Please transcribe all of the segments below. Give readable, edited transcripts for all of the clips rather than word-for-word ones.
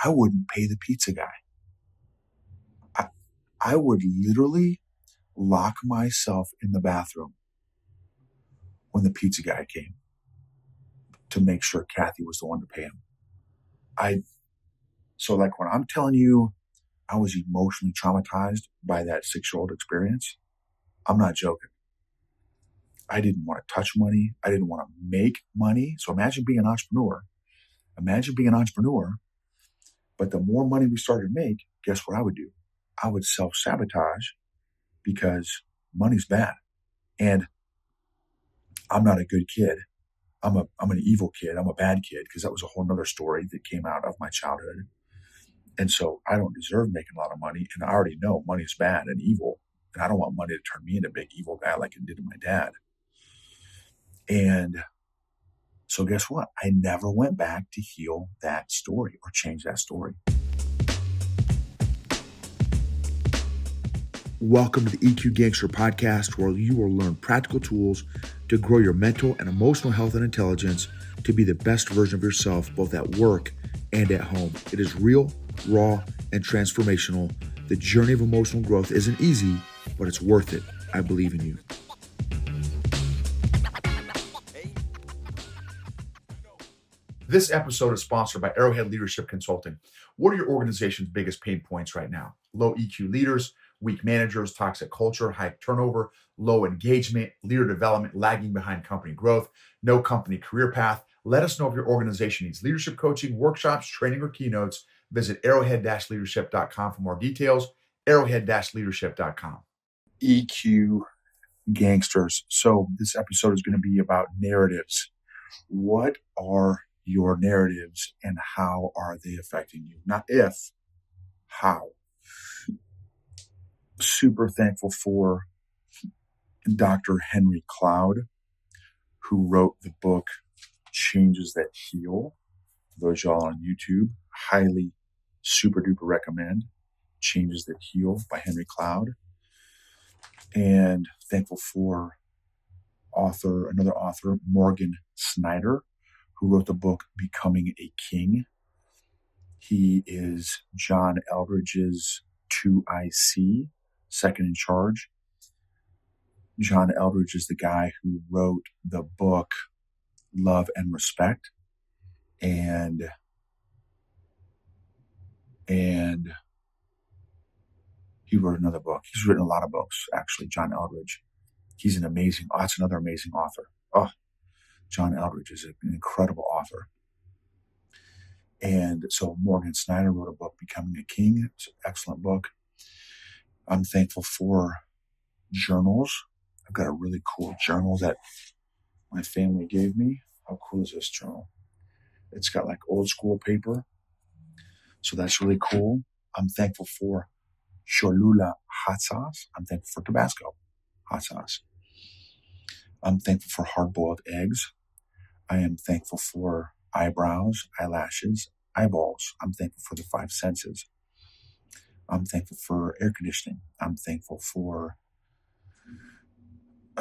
I wouldn't pay the pizza guy. I would literally lock myself in the bathroom when the pizza guy came to make sure Kathy was the one to pay him. So like when I'm telling you I was emotionally traumatized by that 6-year-old experience, I'm not joking. I didn't want to touch money. I didn't want to make money. So imagine being an entrepreneur. But the more money we started to make, guess what I would do? I would self-sabotage because money's bad. And I'm not a good kid. I'm an evil kid. I'm a bad kid because that was a whole nother story that came out of my childhood. And so I don't deserve making a lot of money. And I already know money's bad and evil. And I don't want money to turn me into a big evil guy like it did to my dad. And so guess what? I never went back to heal that story or change that story. Welcome to the EQ Gangster podcast, where you will learn practical tools to grow your mental and emotional health and intelligence to be the best version of yourself, both at work and at home. It is real, raw, and transformational. The journey of emotional growth isn't easy, but it's worth it. I believe in you. This episode is sponsored by Arrowhead Leadership Consulting. What are your organization's biggest pain points right now? Low EQ leaders, weak managers, toxic culture, high turnover, low engagement, leader development, lagging behind company growth, no company career path. Let us know if your organization needs leadership coaching, workshops, training, or keynotes. Visit arrowhead-leadership.com for more details. Arrowhead-leadership.com. EQ Gangsters. So this episode is going to be about narratives. What are your narratives and how are they affecting you? Not if, how. Super thankful for Dr. Henry Cloud, who wrote the book Changes That Heal. Those y'all on YouTube, highly super duper recommend Changes That Heal by Henry Cloud. And thankful for another author, Morgan Snyder, who wrote the book Becoming a King. He is John Eldredge's 2IC, second in charge. John Eldredge is the guy who wrote the book Love and Respect. And he wrote another book. He's written a lot of books, actually, John Eldredge. He's that's another amazing author. Oh, John Eldredge is an incredible author. And so Morgan Snyder wrote a book, Becoming a King. It's an excellent book. I'm thankful for journals. I've got a really cool journal that my family gave me. How cool is this journal? It's got like old school paper. So that's really cool. I'm thankful for Cholula hot sauce. I'm thankful for Tabasco hot sauce. I'm thankful for hard-boiled eggs. I am thankful for eyebrows, eyelashes, eyeballs. I'm thankful for the 5 senses. I'm thankful for air conditioning. I'm thankful for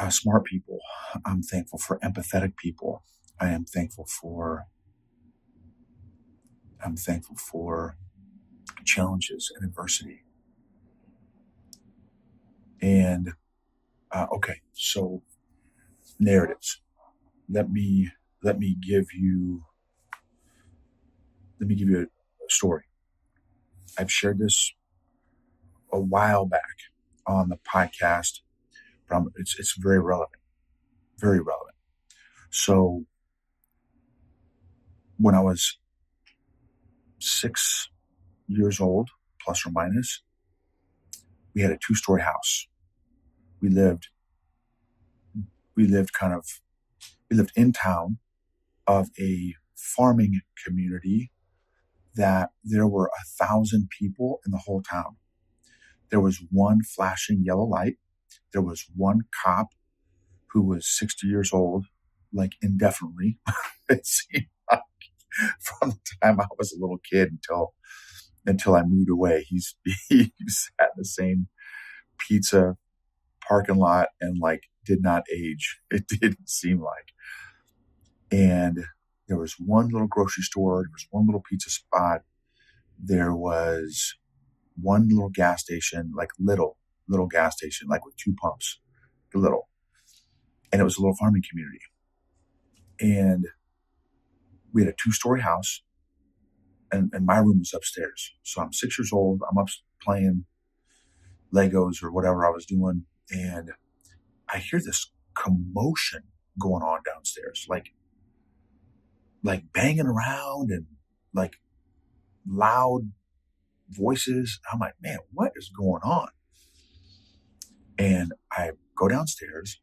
smart people. I'm thankful for empathetic people. I'm thankful for challenges and adversity. And okay, so narratives. Let me give you a story. I've shared this a while back on the podcast, but it's very relevant. Very relevant. So when I was 6 years old, plus or minus, we had a 2-story house. We lived in town of a farming community that there were 1,000 people in the whole town. There was one flashing yellow light. There was one cop who was 60 years old, like indefinitely. It seemed like from the time I was a little kid until I moved away. He sat in the same pizza parking lot and like did not age. It didn't seem like. And there was one little grocery store. There was one little pizza spot. there was one little gas station, like little gas station, like with two pumps, little. And it was a little farming community. And we had a 2-story house, and my room was upstairs. So I'm 6 years old. I'm up playing Legos or whatever I was doing. And I hear this commotion going on downstairs, like banging around and like loud voices. I'm like, man, what is going on? And I go downstairs,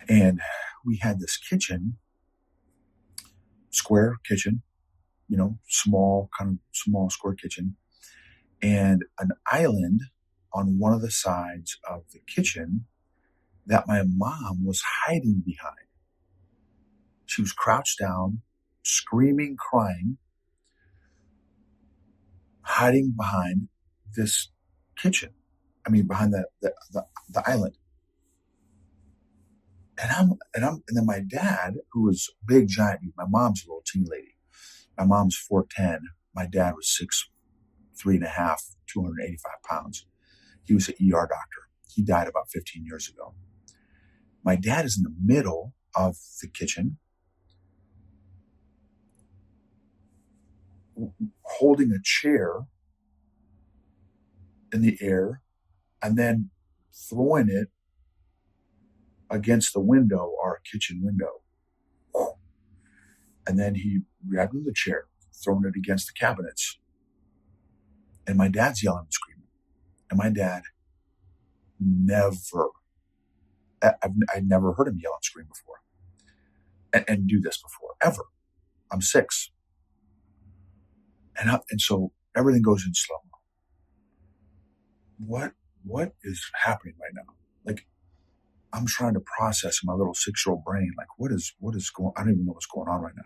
and we had this kitchen, square kitchen, small, kind of small square kitchen, and an island on one of the sides of the kitchen that my mom was hiding behind. She was crouched down, screaming, crying, hiding behind this kitchen. I mean, behind the island. And then my dad, who was big, giant, my mom's a little teeny lady. My mom's 4'10". My dad was 6'3.5", 285 pounds. He was an ER doctor. He died about 15 years ago. My dad is in the middle of the kitchen, holding a chair in the air and then throwing it against the window, our kitchen window. And then he grabbed the chair, throwing it against the cabinets. And my dad's yelling and screaming. And my dad I'd never heard him yell and scream before and do this before, ever. I'm 6. And so everything goes in slow-mo. What is happening right now? Like, I'm trying to process in my little 6-year-old brain, like, what is going, I don't even know what's going on right now.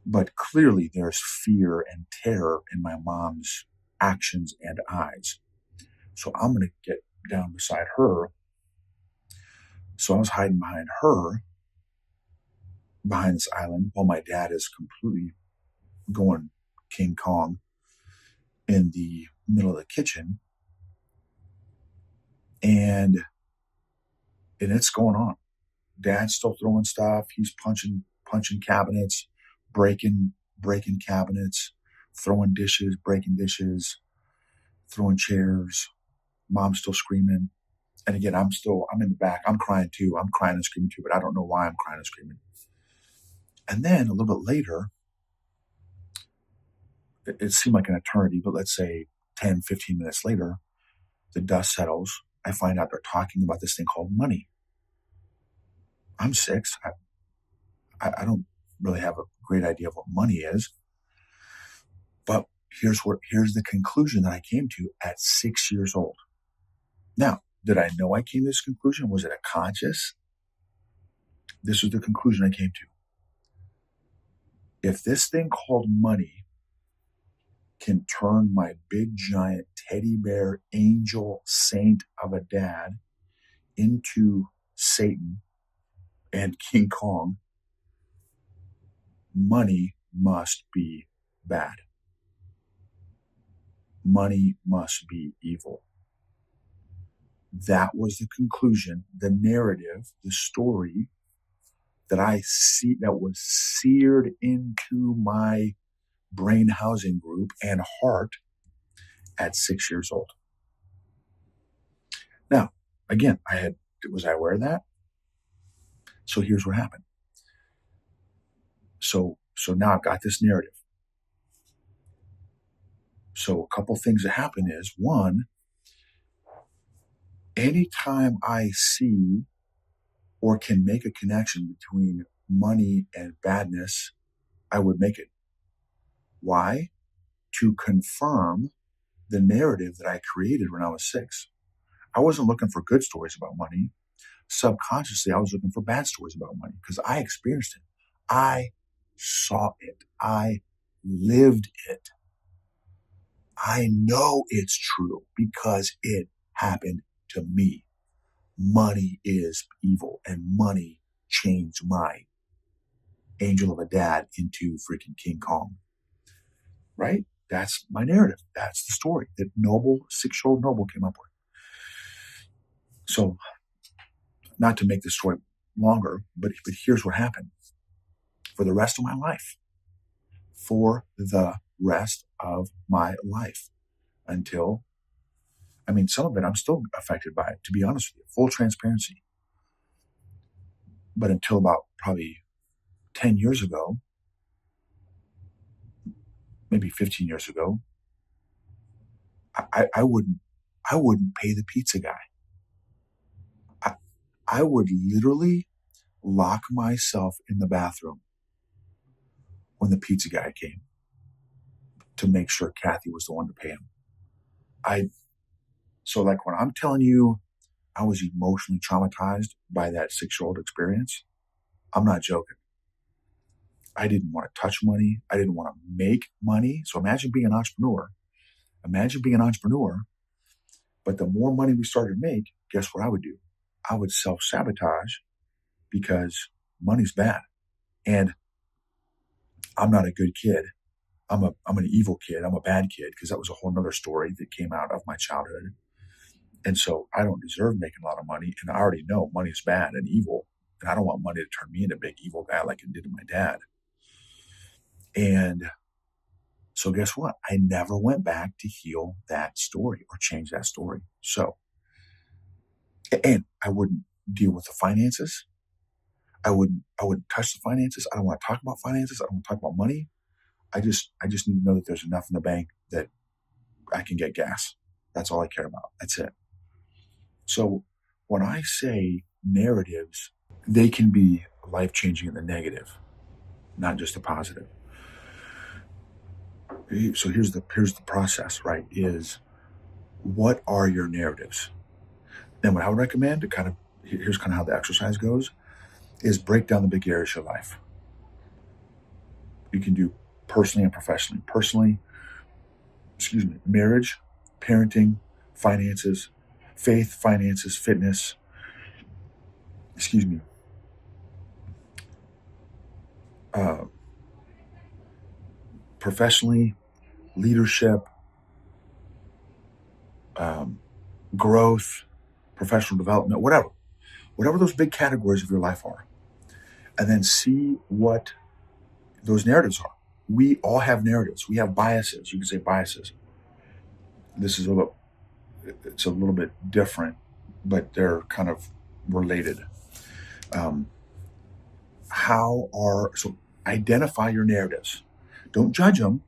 But clearly there's fear and terror in my mom's actions and eyes. So I'm going to get down beside her. So I was hiding behind her, behind this island, while my dad is completely going King Kong in the middle of the kitchen. And it's going on. Dad's still throwing stuff. He's punching cabinets, breaking cabinets, throwing dishes, breaking dishes, throwing chairs. Mom's still screaming. And again, I'm in the back. I'm crying too. I'm crying and screaming too, but I don't know why I'm crying and screaming. And then a little bit later, it seemed like an eternity, but let's say 10, 15 minutes later, the dust settles. I find out they're talking about this thing called money. I'm 6. I don't really have a great idea of what money is. But here's the conclusion that I came to at 6 years old. Now, did I know I came to this conclusion? Was it a conscious? This was the conclusion I came to. If this thing called money can turn my big, giant teddy bear angel saint of a dad into Satan and King Kong, money must be bad. Money must be evil. That was the conclusion, the narrative, the story that I see that was seared into my brain housing group and heart at 6 years old. Now, again, was I aware of that? So here's what happened. So now I've got this narrative. So a couple things that happen is, one, anytime I see or can make a connection between money and badness, I would make it. Why? To confirm the narrative that I created when I was 6. I wasn't looking for good stories about money. Subconsciously, I was looking for bad stories about money because I experienced it. I saw it. I lived it. I know it's true because it happened to me. Money is evil, and money changed my angel of a dad into freaking King Kong. right? That's my narrative. That's the story that Noble, 6-year-old Noble, came up with. So, not to make the story longer, but here's what happened. For the rest of my life, for the rest of my life, until, I mean, some of it I'm still affected by it, to be honest with you, full transparency. But until about probably 10 years ago, maybe 15 years ago, I wouldn't pay the pizza guy. I, I would literally lock myself in the bathroom when the pizza guy came to make sure Kathy was the one to pay him. So like when I'm telling you I was emotionally traumatized by that 6-year-old experience, I'm not joking. I didn't want to touch money. I didn't want to make money. So imagine being an entrepreneur. But the more money we started to make, guess what I would do? I would self-sabotage because money's bad. And I'm not a good kid. I'm an evil kid. I'm a bad kid because that was a whole nother story that came out of my childhood. And so I don't deserve making a lot of money. And I already know money's bad and evil. And I don't want money to turn me into a big evil guy like it did to my dad. And so guess what? I never went back to heal that story or change that story. So, and I wouldn't deal with the finances. I wouldn't touch the finances. I don't want to talk about finances. I don't want to talk about money. I just need to know that there's enough in the bank that I can get gas. That's all I care about. That's it. So when I say narratives, they can be life-changing in the negative, not just the positive. So here's the process, right? Is what are your narratives? Then what I would recommend to here's kind of how the exercise goes, is break down the big areas of your life. You can do personally and professionally. Personally, marriage, parenting, finances, faith, finances, fitness, uh, professionally, leadership, growth, professional development, whatever those big categories of your life are, and then see what those narratives are. We all have narratives. We have biases. You can say biases. It's a little bit different, but they're kind of related. So identify your narratives. Don't judge them.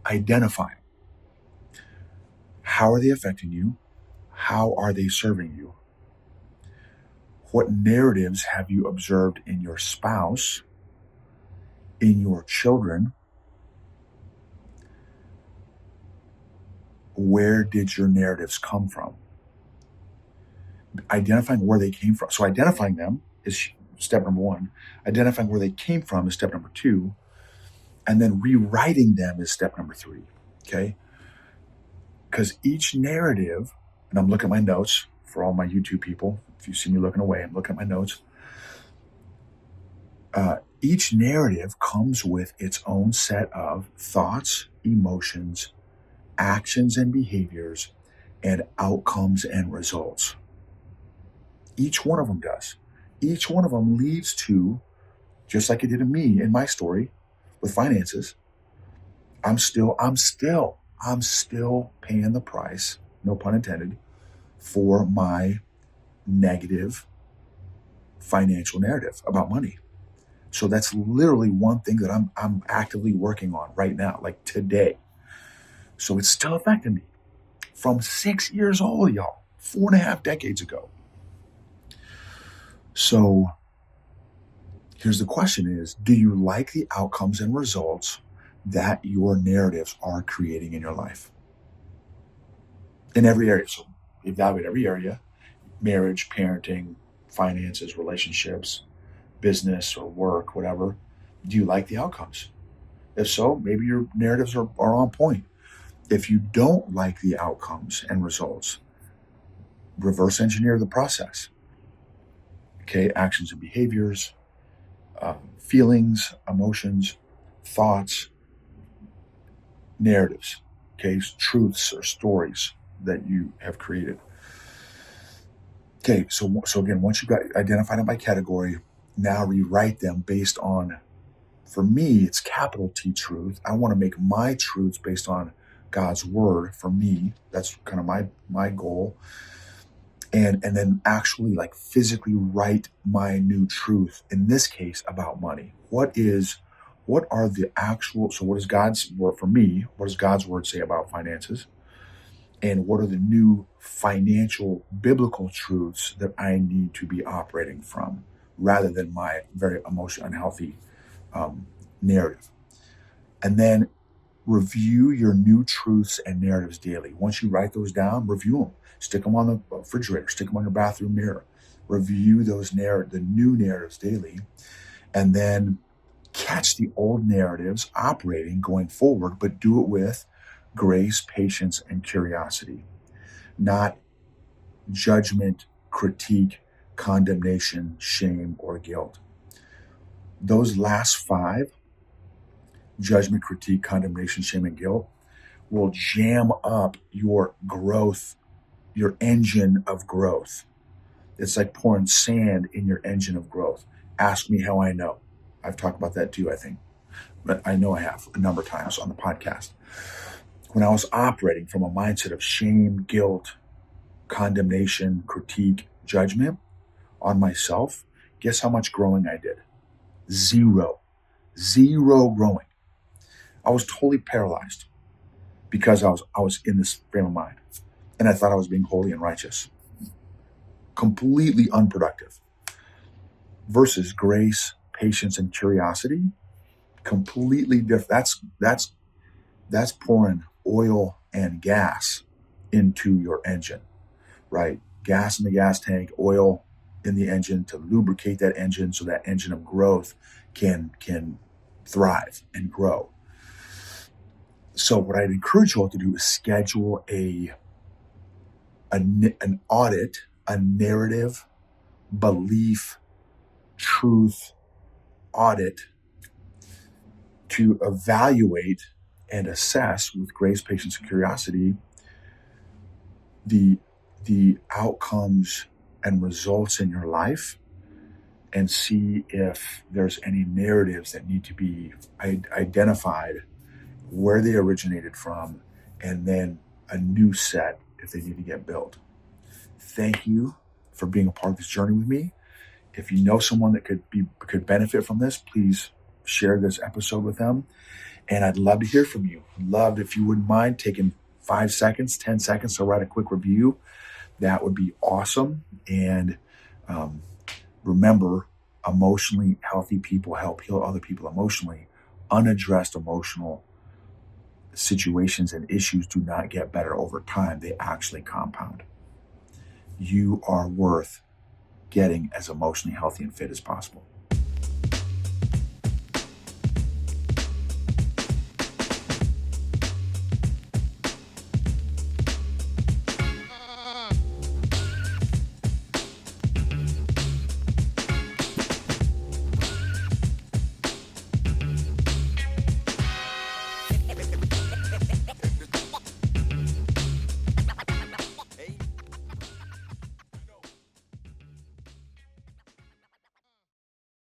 Identify them. How are they affecting you? How are they serving you? What narratives have you observed in your spouse, in your children? Where did your narratives come from? Identifying where they came from. So identifying them is step number 1. Identifying where they came from is step number 2. And then rewriting them is step number 3. Okay? Because each narrative, and I'm looking at my notes for all my YouTube people. If you see me looking away, I'm looking at my notes. Each narrative comes with its own set of thoughts, emotions, actions and behaviors, and outcomes and results. Each one of them does. Each one of them leads to, just like it did to me in my story with finances, I'm still paying the price, no pun intended, for my negative financial narrative about money. So that's literally one thing that I'm actively working on right now, like today. So it's still affecting me from 6 years old, y'all, 4.5 decades ago. So here's the question is, do you like the outcomes and results that your narratives are creating in your life? In every area. So evaluate every area: marriage, parenting, finances, relationships, business or work, whatever. Do you like the outcomes? If so, maybe your narratives are on point. If you don't like the outcomes and results, reverse engineer the process. Okay, actions and behaviors, feelings, emotions, thoughts, narratives, okay, truths or stories that you have created. Okay, so again, once you've got identified them by category, now rewrite them based on, for me, it's capital T truth. I want to make my truths based on God's word. For me, that's kind of my goal. And then actually like physically write my new truth, in this case about money. What are the actual, so what is God's word for me? What does God's word say about finances? And what are the new financial biblical truths that I need to be operating from, rather than my very emotionally unhealthy narrative? And then review your new truths and narratives daily. Once you write those down, review them. Stick them on the refrigerator, stick them on your bathroom mirror. Review the new narratives daily, and then catch the old narratives operating going forward, but do it with grace, patience, and curiosity, not judgment, critique, condemnation, shame, or guilt. Those last five, judgment, critique, condemnation, shame, and guilt, will jam up your growth, your engine of growth. It's like pouring sand in your engine of growth. Ask me how I know. I've talked about that too, I think. But I know I have a number of times on the podcast. When I was operating from a mindset of shame, guilt, condemnation, critique, judgment on myself, guess how much growing I did? Zero growing. I was totally paralyzed because I was in this frame of mind, and I thought I was being holy and righteous. Completely unproductive. Versus grace, patience, and curiosity, completely different. That's pouring oil and gas into your engine, right? Gas in the gas tank, oil in the engine to lubricate that engine so that engine of growth can thrive and grow. So what I'd encourage you all to do is schedule an audit, a narrative, belief, truth audit to evaluate and assess with grace, patience, and curiosity the outcomes and results in your life, and see if there's any narratives that need to be identified, where they originated from, and then a new set if they need to get built. Thank you for being a part of this journey with me. If you know someone that could benefit from this, please share this episode with them. And I'd love to hear from you. Love if you wouldn't mind taking 5 seconds, 10 seconds to write a quick review. That would be awesome. And remember, emotionally healthy people help heal other people emotionally. Unaddressed emotional situations and issues do not get better over time. They actually compound. You are worth getting as emotionally healthy and fit as possible.